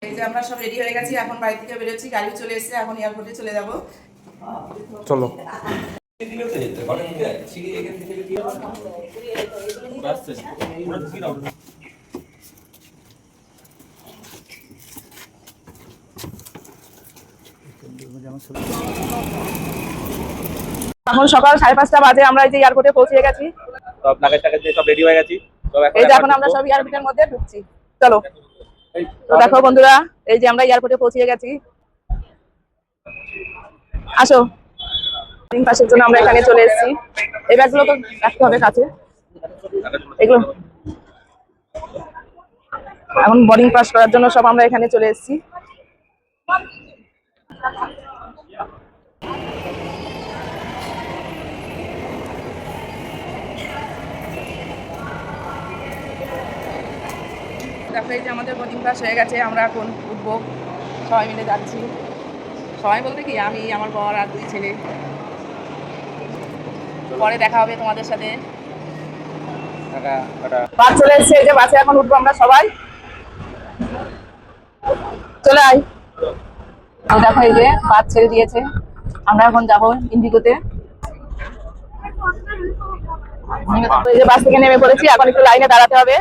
এই যে আমরা সব রেডি হয়ে গেছি, এখন বাড়ি থেকে বেরোচ্ছি, গাড়ি চলে এসেছে, এখন এয়ারপোর্টে চলে যাব। চলো। এখন সকাল 5:30 বাজে, আমরা এই যে এয়ারপোর্টে পৌঁছে গেছি। সব লাগেজ টাগেজ দিয়ে সব রেডি হয়ে গেছি। এই যে এখন আমরা সব এয়ারপোর্টের মধ্যে ঢুকছি। চলো। তো দেখো বন্ধুরা, এই যে আমরা এয়ারপোর্টে পৌঁছে গেছি। আসো। বোর্ডিং পাসের জন্য আমরা এখানে চলে এসেছি। এই ব্যাগগুলো তো রাখতে হবে কাছে। এগুলো এখন বোর্ডিং পাস করার জন্য সব আমরা এখানে চলে এসেছি। দেখো এই যে আমাদের বোর্ডিং পাস হয়ে গেছে, আমরা এখন উঠবো, সবাই মিলে যাচ্ছি। সবাই বলতে কি, আমি, আমার বর আর 2 ছেলে। পরে দেখা হবে তোমাদের সাথে। বাস চলে এসেছে, এই যে বাসে এখন উঠবো আমরা সবাই। চলে আয়। দেখো এই যে বাস ছেড়ে দিয়েছে, আমরা এখন যাবো ইন্ডিগোতে। এই যে বাস থেকে নেমে পড়েছি, এখন একটু লাইনে দাঁড়াতে হবে।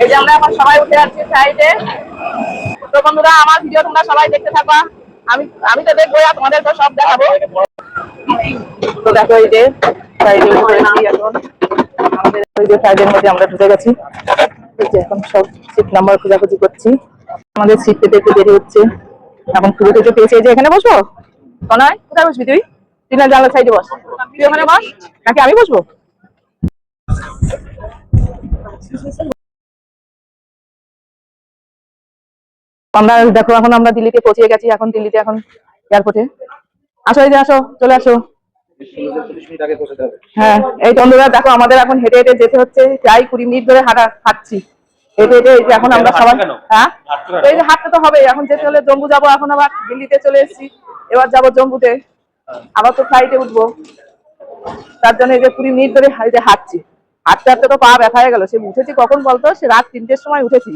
এই যে আমরা এখন সবাই উঠে যাচ্ছি ফ্লাইটে। তো বন্ধুরা, আমার ভিডিও তোমরা সবাই দেখতে থাকবা। আমি তো দেখবো, আর তোমাদের তো সব দেখাবো। তো দেখো এই যে ফ্লাইটে উঠেছি, এখন আমাদের ওই যে ফ্লাইটের মধ্যে আমরা ঢুকে গেছি। এই যে এখন সব সিট নাম্বার খোঁজাখুঁজি করছি, আমাদের সিট পেতে একটু দেরি হচ্ছে। এখন খুঁজে খুঁজে পেয়েছি। এই যে এখানে বসবো। নয়, কোথায় বসবি তুই? তুই না জানলার সাইডে বস। তুই ওখানে বস, নাকি আমি বসবো? আমরা দেখো এখন আমরা দিল্লিতে পৌঁছে গেছি, এখন দিল্লিতে এখন এয়ারপোর্টে। আসো, এই যে আসো, চলে আসো। হ্যাঁ, এই বন্ধুরা দেখো, আমাদের এখন হেঁটে হেঁটে যেতে হচ্ছে, প্রায় 20 মিনিট ধরে হাঁটছি। হেঁটে হেঁটে এই যে এখন আমরা সবাই, হ্যাঁ এই যে হাঁটতে তো হবে, এখন যেতে হলে জম্মু যাবো, এখন আবার দিল্লিতে চলে এসেছি, এবার যাবো জম্মুতে, আবার তো ফ্লাইটে উঠবো। তার জন্য এই যে 20 মিনিট ধরে হাঁটতে হাঁটতে হাঁটতে তো পা ব্যথা হয়ে গেল। সে উঠেছি কখন বলতো, সে রাত 3টের সময় উঠেছি,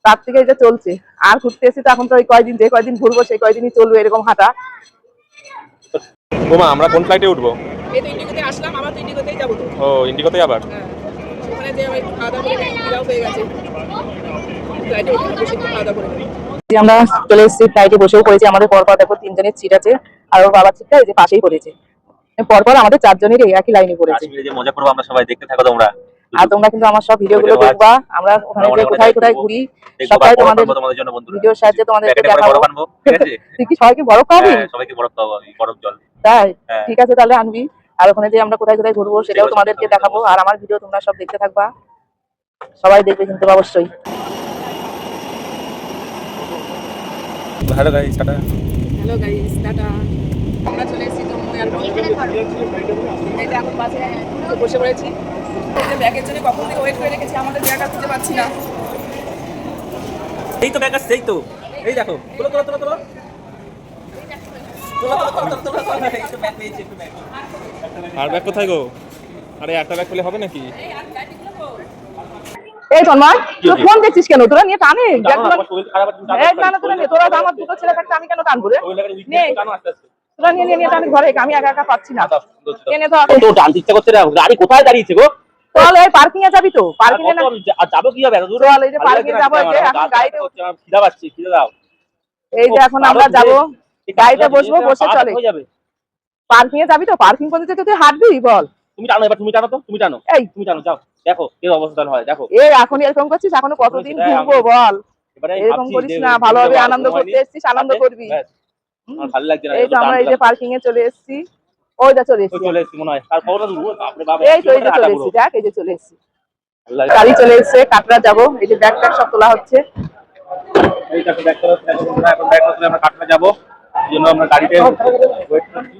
তার থেকে এই যে চলছে। আর ঘুরতে এসেছি তো, এখন তো ওই কয়দিন, যে কয়দিন ঘুরবো সেই কয়দিনই চলবে এরকম হাঁটা। বোমা, আমরা কোন ফ্লাইটে উঠবো? এই তো ইন্ডিগোতে আসলাম, আবার তো ইন্ডিগোতেই যাবো তো। ও, ইন্ডিগোতেই আবার? হ্যাঁ, ওখানে যে আমি খাওয়া দাওয়া করে ফিরাও হয়ে গেছে, ফ্লাইটে উঠে বসে একটু খাওয়া দাওয়া করে। আমরা চলে এসেছি, ফ্লাইটে বসেও পড়েছি। আমাদের পরপর দেখো 3 জনের সিট আছে, আর ওর বাবার সিটটা এই যে পাশেই পড়েছে। পরপর আমাদের 4 জনেরই একই লাইনে পড়েছে। যে মজা করবো আমরা সবাই, দেখতে থাকো তোমরা। আর তোমরা কিন্তু আমার সব ভিডিওগুলো দেখবা, আমরা ওখানে যে কোথায় কোথায় ঘুরি সবটাই তোমাদের জন্য বন্ধুরা ভিডিওর সাহায্যে তোমাদেরকে দেখাবো। ঠিক আছে? তুই কি সবাইকে বরফ খাওয়াবি? হ্যাঁ, সবাইকে বরফ খাওয়াবো আমি, বরফ জল। তাই? ঠিক আছে, তাহলে আনবি। আর ওখানে যে আমরা কোথায় কোথায় ঘুরবো সেটাও তোমাদেরকে দেখাবো, আর আমার ভিডিও তোমরা সব দেখতে থাকবা, সবাই দেখবে কিন্তু অবশ্যই। Hello guys, tata. Hello guys, tata. আমরা চলে এসেছি জম্মু এয়ারপোর্টে। এই যে এখন বাসে বসে পড়েছি। এই যে ব্যাগের জন্য কখন থেকে ওয়েট করে রেখেছি, আমাদের ব্যাগ আর খুঁজে পাচ্ছি না। এই তো ব্যাগ আছে, এই তো, এই দেখো, তোলো তোলো তোলো তোলো। আর ব্যাগ কোথায় গো? আরে একটা ব্যাগ পেলে হবে নাকি? এই তন্ময়, তুই ফোন দেখছিস কেন? তোরা নিয়ে টানে ব্যাগগুলো। এই না না, তোরা নিয়ে, তোরা আমার দুটো ছেলে থাকতে আমি কেন টানবো রে? নে, তোরা নিয়ে নিয়ে টান ঘরে, আমি একা একা পাচ্ছি না। এনে তো তো টান দিতে করতে না, গাড়ি কোথায় দাঁড়িয়েছে গো? তাহলে এই পার্কিং এ যাবি তো? পার্কিং এ না যাবো কি হবে এত দূর? চল, এই যে পার্কিং এ যাবো, এই যে এখন গাড়িতে খিদা পাচ্ছি, খিদে দাও। এই যে এখন আমরা যাবো, গাড়িতে বসবো, বসে চলে পার্কিং এ যাবি তো? পার্কিং করতে তুই হাঁটবি বল? তুমি টানো, এবার তুমি টানো তো, তুমি টানো, এই তুমি টানো, যাও দেখো কি অবস্থা হয়, দেখো। এই এখন এরকম করছিস, এখনো কতদিন ঘুরবো বল? এরকম করিস না, ভালোভাবে আনন্দ করতে এসেছিস, আনন্দ করবি। আমার ভালো লাগছে না। এই তো আমরা এই যে পার্কিং এ চলে এসেছি, ওইটা চলে এসেছি, চলে এসেছি মনে হয়। আর খবরটা দুটো, বাপরে বাপ। এই তো এই যে চলে এসেছি, দেখ এই যে চলে এসেছি, গাড়ি চলে এসেছে, কাটরা যাবো। এই যে ব্যাগ ট্যাগ সব তোলা হচ্ছে। এই দেখো ব্যাগ তোলা, এখন ব্যাগ তুলে আমরা কাটরা যাবো, এই জন্য আমরা গাড়িতে ওয়েট করছি।